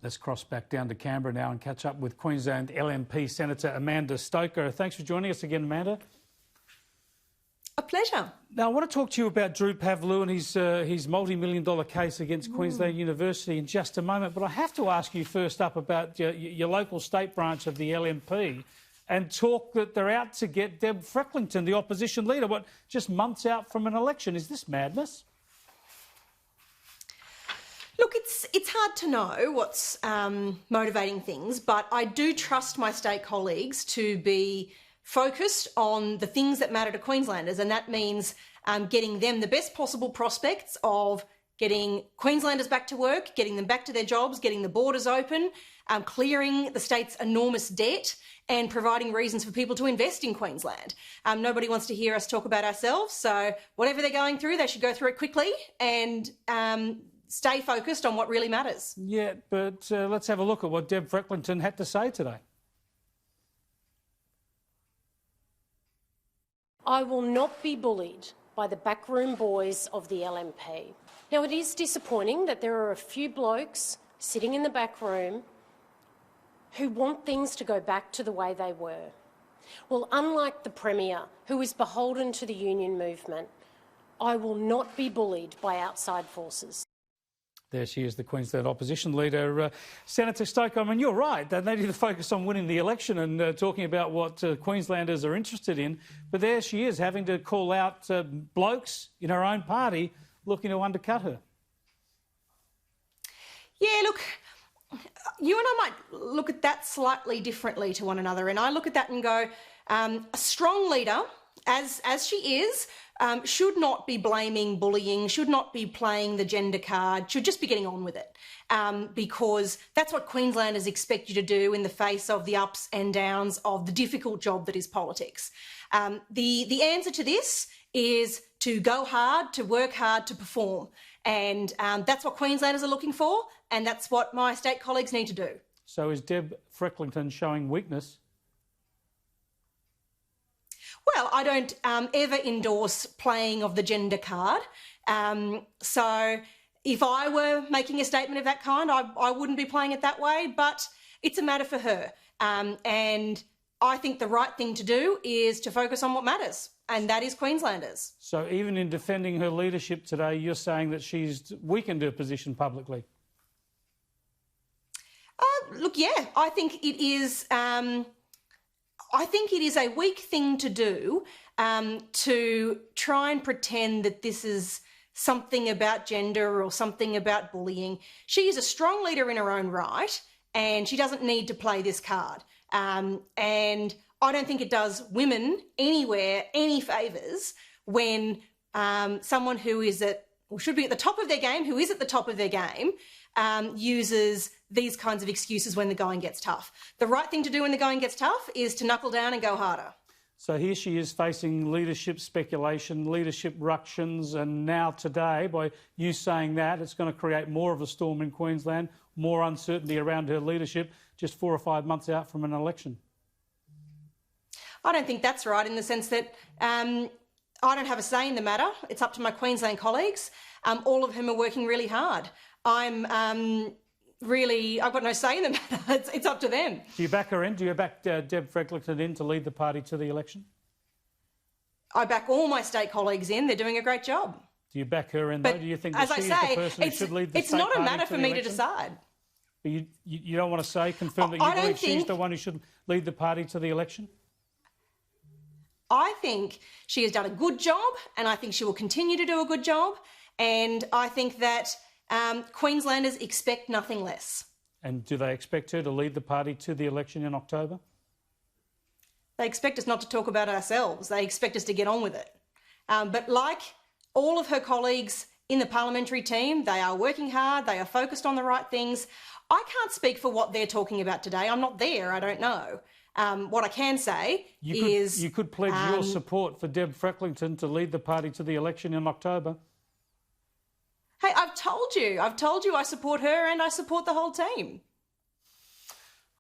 Let's cross back down to Canberra now and catch up with Queensland LNP Senator Amanda Stoker. Thanks for joining us again, Amanda. A pleasure. Now, I want to talk to you about Drew Pavlou and his multi-million-dollar case against Queensland University in just a moment. But I have to ask you first up about your local state branch of the LNP and talk that they're out to get Ms Frecklington, the opposition leader, just months out from an election. Is this madness? Look, it's hard to know what's motivating things, but I do trust my state colleagues to be focused on the things that matter to Queenslanders, and that means getting them the best possible prospects of getting Queenslanders back to work, getting them back to their jobs, getting the borders open, clearing the state's enormous debt and providing reasons for people to invest in Queensland. Nobody wants to hear us talk about ourselves, so whatever they're going through, they should go through it quickly and stay focused on what really matters. Yeah, but let's have a look at what Ms Frecklington had to say today. I will not be bullied by the backroom boys of the LNP. Now, it is disappointing that there are a few blokes sitting in the back room who want things to go back to the way they were. Well, unlike the Premier, who is beholden to the union movement, I will not be bullied by outside forces. There she is, the Queensland Opposition leader. Senator Stoker, I mean, you're right. They need to focus on winning the election and talking about what Queenslanders are interested in. But there she is, having to call out blokes in her own party looking to undercut her. Yeah, look, you and I might look at that slightly differently to one another. And I look at that and go, a strong leader, as she is, should not be blaming bullying, should not be playing the gender card, should just be getting on with it, because that's what Queenslanders expect you to do in the face of the ups and downs of the difficult job that is politics. The answer to this is to go hard, to work hard, to perform. And that's what Queenslanders are looking for, and that's what my state colleagues need to do. So is Ms Frecklington showing weakness? Well, I don't ever endorse playing of the gender card. So if I were making a statement of that kind, I wouldn't be playing it that way, but it's a matter for her. And I think the right thing to do is to focus on what matters, and that is Queenslanders. So even in defending her leadership today, you're saying that she's weakened her position publicly? Look, yeah, I think it is... I think it is a weak thing to do to try and pretend that this is something about gender or something about bullying. She is a strong leader in her own right, and she doesn't need to play this card. And I don't think it does women anywhere any favours when someone who is should be at the top of their game, who is at the top of their game, uses these kinds of excuses when the going gets tough. The right thing to do when the going gets tough is to knuckle down and go harder. So here she is facing leadership speculation, leadership ructions, and now today, by you saying that, it's going to create more of a storm in Queensland, more uncertainty around her leadership, just 4 or 5 months out from an election. I don't think that's right, in the sense that I don't have a say in the matter. It's up to my Queensland colleagues, all of whom are working really hard. I've got no say in the matter. It's up to them. Do you back her in? Do you back Ms Frecklington in to lead the party to the election? I back all my state colleagues in. They're doing a great job. Do you back her in, though? Do you think that she is the person who should lead the state party to the election? It's not a matter for me to decide. But you don't want to confirm that you believe she's the one who should lead the party to the election? I think she has done a good job, and I think she will continue to do a good job. And I think that Queenslanders expect nothing less. And do they expect her to lead the party to the election in October? They expect us not to talk about ourselves. They expect us to get on with it. But like all of her colleagues in the parliamentary team, they are working hard, they are focused on the right things. I can't speak for what they're talking about today. I'm not there, I don't know. What I can say is... You could pledge your support for Ms Frecklington to lead the party to the election in October. Hey, I've told you I support her and I support the whole team.